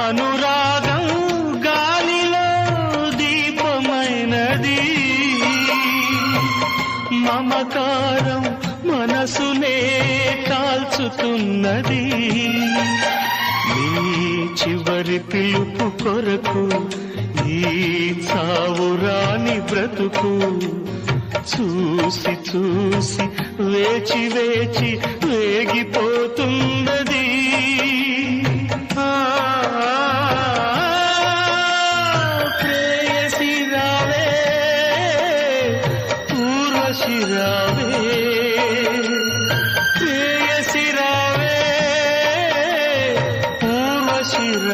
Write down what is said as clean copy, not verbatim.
అనురాగం గాలిలో దీపమైనది, మమకారం మనసునే కాల్చుతున్నది. నీ చివరి పిలుపు కొరకు ఈ చావురాని బ్రతుకు చూసి చూసి వేచి వేచి వేగిపోతున్నది.